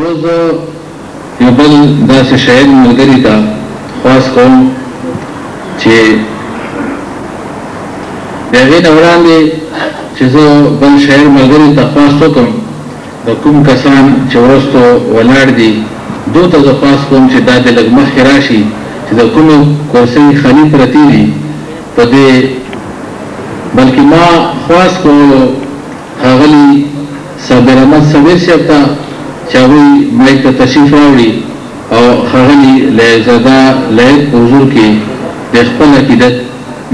اوس یو بل داسې شاعر ملګري ته خواست کوم چې د هغې نه وړاندې چې زه بل شاعر ملګري ته خواست وکړم د کوم کسان چې وروستو ولاړ دي دو ته زه خواست کوم چې دا د لږ مخکې راشي چې د کومې کورسۍ خالي پرتې دي په دې بلکې ما خواست کو ښاغلي صابر احمد صابر صاحب ته چې هغوی مایک ته تشریف راوړي او ښاغلي لایقزاده لایق په حضور کې د خپل عقیدت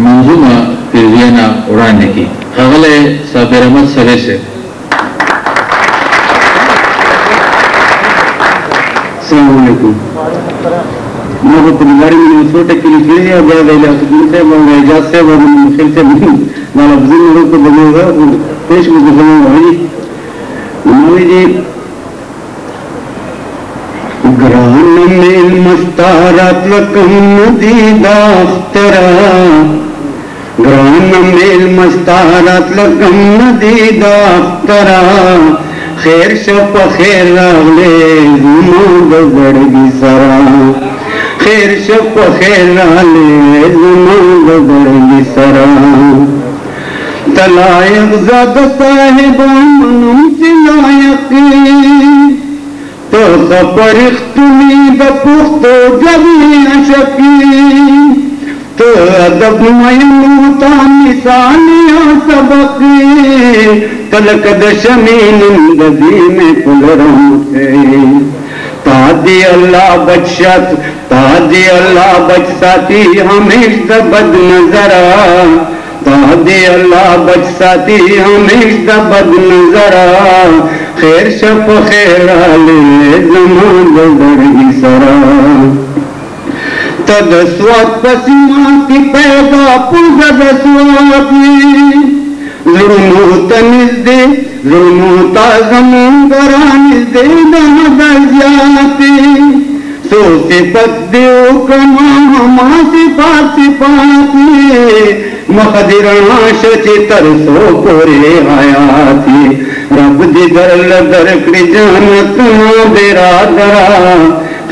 منظومه پیرویانه وړاندې کړي. ښاغلی صابر احمد صابر صاحب. السلام علیکم. ما په بارے میں څو ټکي لیکلي دي او بیا د الیاسالدین صاحب او اعجاز صاحب او مخیل صاحب دا لفظونه ورته بلوغه او پیش مقدمه وایي. نو دي گران میل مستارات لکم ندیدہ اخترا گران میل مستارات لکم ندیدہ اخترا خیر شپ خیر راغلے زمان دزڑگی سرا خیر شپ خیر راغلے زمان دزڑگی سرا تلائق زد صاحبان منم چلائقی تو خپرختنی د پختو جوی عشقی تو ادب مینو تا مثالیا سبقی تلک د شمین اندزی میں کل رمتے تا دی اللہ بچت تا دی اللہ بچ ساتی ہمیش د بد نظرہ تا دی اللہ بچ ساتی ہمیش د بد نظرہ خیر شپ خیر آلے زمان دردگی سرا تد سوات پسیماتی پیدا پوزد سواتی ظلمو تنزدے ظلمو تازمون گرانزدے دہد زیاتی سو صفت دیو کما ہما صفات صفاتی مخدرنا شچی ترسو پورے آیاتی رب دی درل درکڑی جانت نا برادرا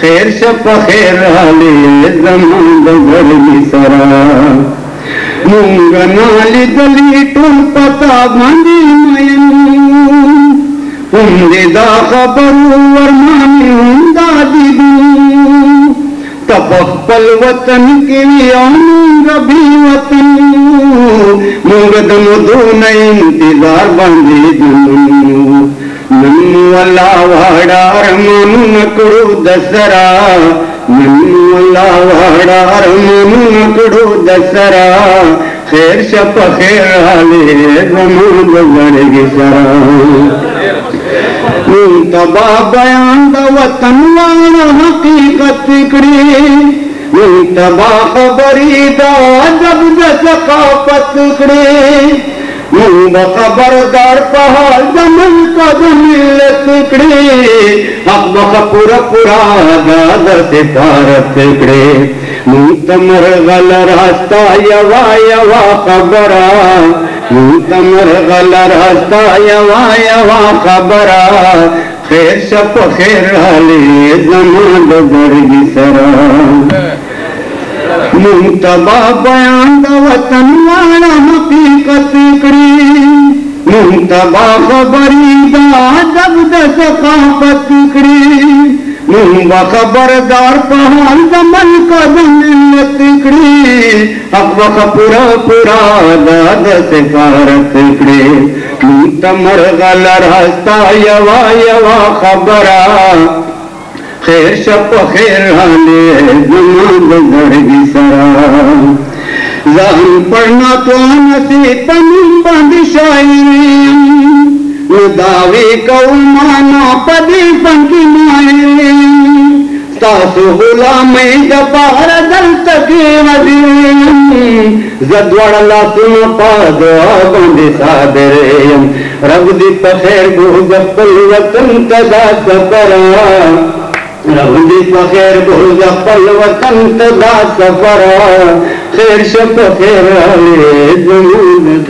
خیر شپ خیر آلے زمان دگرگی سرا مونگا نالی دلی ٹول پتا باندی مینو پندی دا خبرو ورمانی ہندا دیدو تپخ پل وطن کی ویانونگا بھی وطن مونگا دنو دون انتظار باندی دنو ننو اللہ وحڑا رمانو نکڑو دسرا ننو اللہ وحڑا رمانو نکڑو دسرا خیر شپ خیر آلے زمان دزڑگی سرا منتبہ بیان دا وطن والا حقیقت کری منتبہ خبری دا جب دا ثقافت کری منبا خبردار پہال دمن کا دملت کری حق بخ پورا پورا دادا سفارت کری منتمر غل راستہ یوا یوا خبرہ منتمر غل راستہ یوا یوا خبرہ خیر شپ خیر آلے زمان دزڑگی سرا منتبہ بیان دا وطن والا حقیقت کری منتبہ خبری دا ادب دا ثقافت کری منبا خبردار پہال زمن کا دملت کری حق وقت پورا پورا داد سفارت کری منتمر غل راستہ یوا یوا خبرہ خیر شپ خیر آلے زمان دزڑگی سرا زہن پڑھنا تو نسی پنم بند شاعریم نداوی کو مانا پدی فنکی مائریم ستاسو غلامی دپار دل تکی وزیم زدوڑ اللہ سن پا دعا بندی صادریم رب دی پخیر بوز پل وطن تدا سفرا رب دی پخیر بوز پل وطن تدا سفرا خیر شپ خیر آلے زمون